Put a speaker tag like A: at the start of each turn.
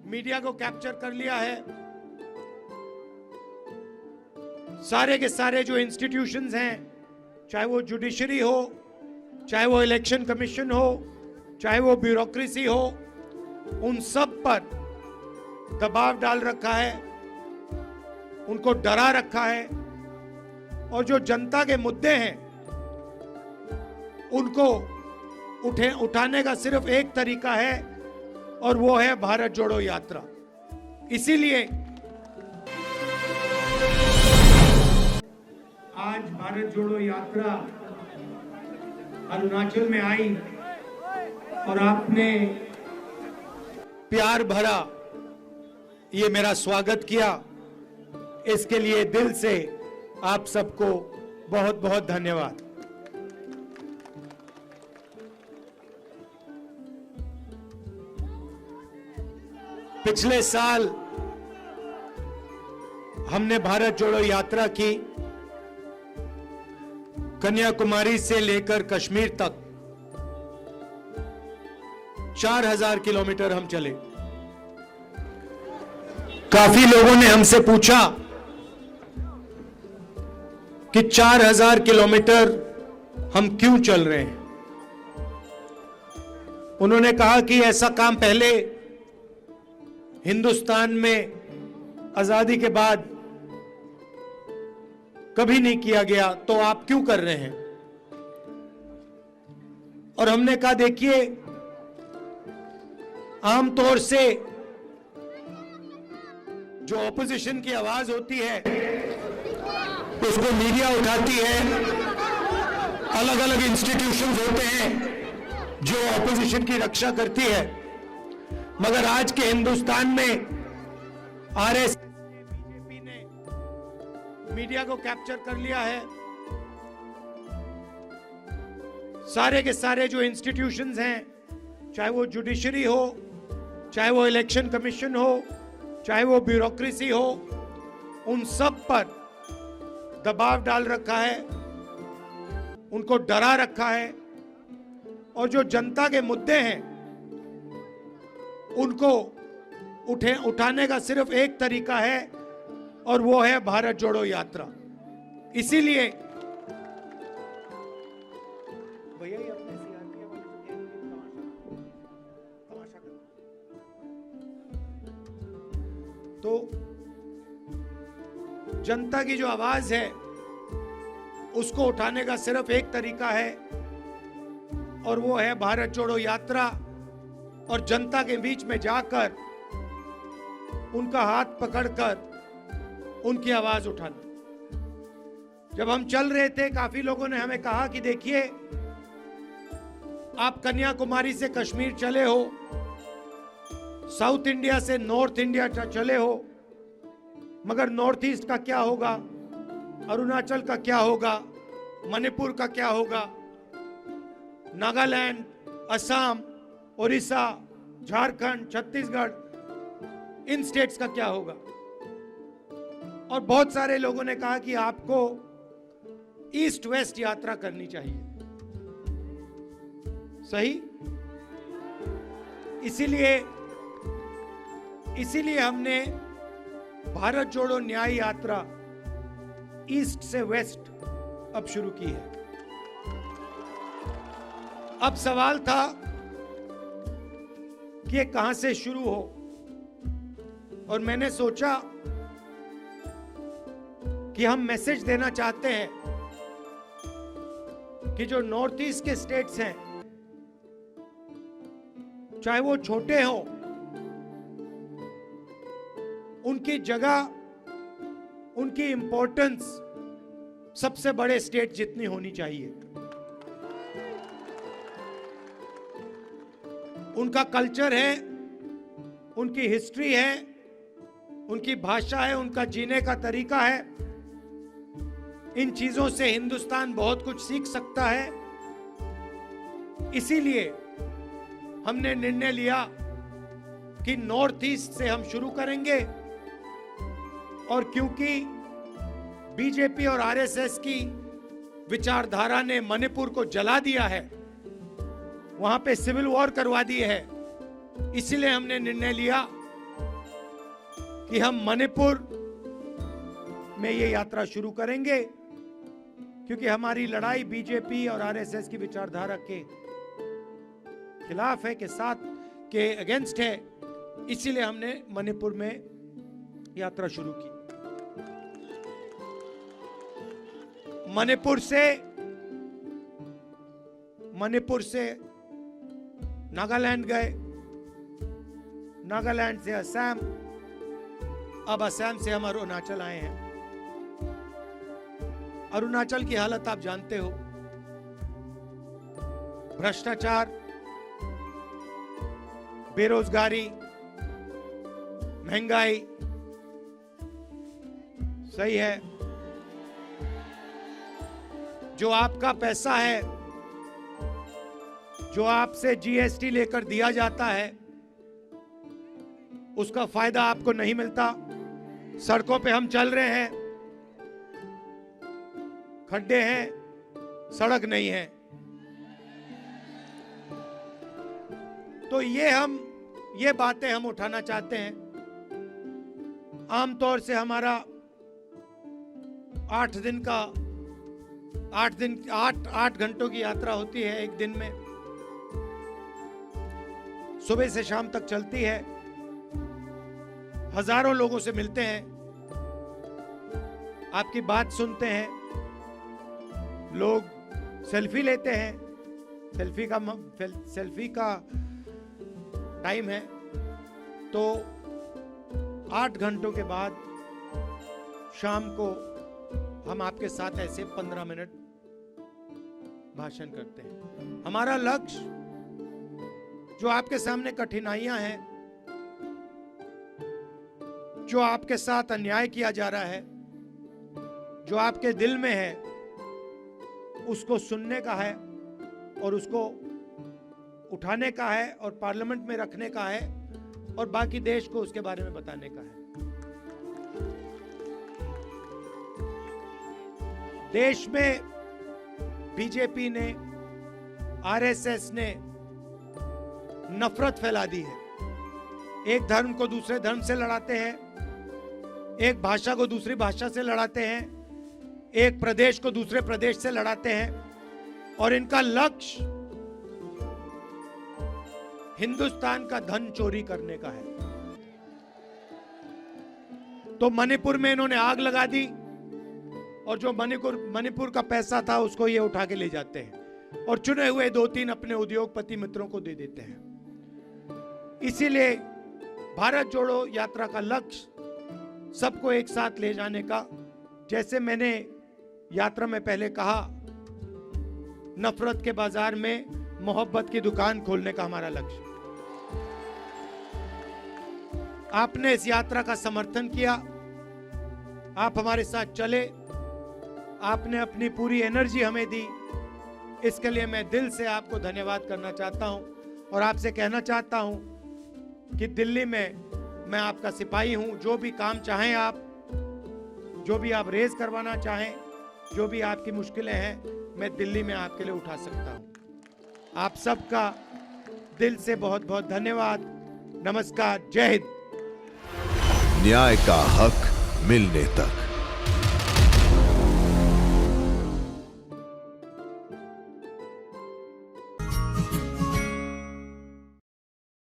A: Media को capture कर लिया है। सारे के सारे जो इंस्टीट्यूशंस हैं, चाहे वो जुडिशरी हो, चाहे वो इलेक्शन कमीशन हो, चाहे वो ब्यूरोक्रेसी हो, उन सब पर दबाव डाल रखा है, उनको डरा रखा है। और जो जनता के मुद्दे हैं उनको उठाने का सिर्फ एक तरीका है और वो है भारत जोड़ो यात्रा। इसीलिए आज भारत जोड़ो यात्रा अरुणाचल में आई और आपने प्यार भरा ये मेरा स्वागत किया। इसके लिए दिल से आप सबको बहुत बहुत धन्यवाद। पिछले साल हमने भारत जोड़ो यात्रा की। कन्याकुमारी से लेकर कश्मीर तक 4000 किलोमीटर हम चले। काफी लोगों ने हमसे पूछा कि 4000 किलोमीटर हम क्यों चल रहे हैं। उन्होंने कहा कि ऐसा काम पहले हिंदुस्तान में आजादी के बाद कभी नहीं किया गया, तो आप क्यों कर रहे हैं। और हमने कहा देखिए, आमतौर से जो ऑपोजिशन की आवाज होती है उसको मीडिया उठाती है। अलग अलग इंस्टीट्यूशंस होते हैं जो ऑपोजिशन की रक्षा करती है। मगर आज के हिंदुस्तान में आरएसएस ने, बीजेपी ने मीडिया को कैप्चर कर लिया है। सारे के सारे जो इंस्टीट्यूशंस हैं, चाहे वो जुडिशरी हो, चाहे वो इलेक्शन कमीशन हो, चाहे वो ब्यूरोक्रेसी हो, उन सब पर दबाव डाल रखा है, उनको डरा रखा है। और जो जनता के मुद्दे हैं उनको उठाने का सिर्फ एक तरीका है और वो है भारत जोड़ो यात्रा। इसीलिए भैया ये अपने सीआरपीएफ वाले तमाशा कर, तो जनता की जो आवाज है उसको उठाने का सिर्फ एक तरीका है और वो है भारत जोड़ो यात्रा। और जनता के बीच में जाकर उनका हाथ पकड़कर उनकी आवाज उठाना। जब हम चल रहे थे, काफी लोगों ने हमें कहा कि देखिए, आप कन्याकुमारी से कश्मीर चले हो, साउथ इंडिया से नॉर्थ इंडिया चले हो, मगर नॉर्थ ईस्ट का क्या होगा, अरुणाचल का क्या होगा, मणिपुर का क्या होगा, नागालैंड, असम, उड़ीसा, झारखंड, छत्तीसगढ़, इन स्टेट्स का क्या होगा। और बहुत सारे लोगों ने कहा कि आपको ईस्ट वेस्ट यात्रा करनी चाहिए। सही, इसीलिए हमने भारत जोड़ो न्याय यात्रा ईस्ट से वेस्ट अब शुरू की है। अब सवाल था कि ये कहां से शुरू हो, और मैंने सोचा कि हम मैसेज देना चाहते हैं कि जो नॉर्थ ईस्ट के स्टेट्स हैं, चाहे वो छोटे हों, उनकी जगह, उनकी इंपॉर्टेंस सबसे बड़े स्टेट जितनी होनी चाहिए। उनका कल्चर है, उनकी हिस्ट्री है, उनकी भाषा है, उनका जीने का तरीका है। इन चीजों से हिंदुस्तान बहुत कुछ सीख सकता है। इसीलिए हमने निर्णय लिया कि नॉर्थ ईस्ट से हम शुरू करेंगे। और क्योंकि बीजेपी और आरएसएस की विचारधारा ने मणिपुर को जला दिया है, वहां पे सिविल वॉर करवा दी है, इसलिए हमने निर्णय लिया कि हम मणिपुर में ये यात्रा शुरू करेंगे, क्योंकि हमारी लड़ाई बीजेपी और आरएसएस की विचारधारा के खिलाफ है, के साथ के अगेंस्ट है। इसीलिए हमने मणिपुर में यात्रा शुरू की। मणिपुर से नागालैंड गए, नागालैंड से असम, अब असम से हम अरुणाचल आए हैं। अरुणाचल की हालत आप जानते हो, भ्रष्टाचार, बेरोजगारी, महंगाई, सही है। जो आपका पैसा है, जो आपसे जीएसटी लेकर दिया जाता है, उसका फायदा आपको नहीं मिलता। सड़कों पे हम चल रहे हैं, खड्डे हैं, सड़क नहीं है। तो ये बातें हम उठाना चाहते हैं। आमतौर से हमारा 8 घंटों की यात्रा होती है एक दिन में, सुबह से शाम तक चलती है। हजारों लोगों से मिलते हैं, आपकी बात सुनते हैं, लोग सेल्फी लेते हैं। सेल्फी का टाइम है। तो 8 घंटों के बाद शाम को हम आपके साथ ऐसे 15 मिनट भाषण करते हैं। हमारा लक्ष्य, जो आपके सामने कठिनाइयां हैं, जो आपके साथ अन्याय किया जा रहा है, जो आपके दिल में है, उसको सुनने का है और उसको उठाने का है और पार्लियामेंट में रखने का है और बाकी देश को उसके बारे में बताने का है। देश में बीजेपी ने, आरएसएस ने नफरत फैला दी है। एक धर्म को दूसरे धर्म से लड़ाते हैं, एक भाषा को दूसरी भाषा से लड़ाते हैं, एक प्रदेश को दूसरे प्रदेश से लड़ाते हैं, और इनका लक्ष्य हिंदुस्तान का धन चोरी करने का है। तो मणिपुर में इन्होंने आग लगा दी और जो मणिपुर का पैसा था उसको ये उठा के ले जाते हैं और चुने हुए 2-3 अपने उद्योगपति मित्रों को दे देते हैं। इसीलिए भारत जोड़ो यात्रा का लक्ष्य सबको एक साथ ले जाने का, जैसे मैंने यात्रा में पहले कहा, नफरत के बाजार में मोहब्बत की दुकान खोलने का हमारा लक्ष्य। आपने इस यात्रा का समर्थन किया, आप हमारे साथ चले, आपने अपनी पूरी एनर्जी हमें दी, इसके लिए मैं दिल से आपको धन्यवाद करना चाहता हूं और आपसे कहना चाहता हूं कि दिल्ली में मैं आपका सिपाही हूं। जो भी काम चाहें आप, जो भी आप रेज करवाना चाहें, जो भी आपकी मुश्किलें हैं, मैं दिल्ली में आपके लिए उठा सकता हूं। आप सबका दिल से बहुत बहुत धन्यवाद। नमस्कार, जय हिंद।
B: न्याय का हक मिलने तक।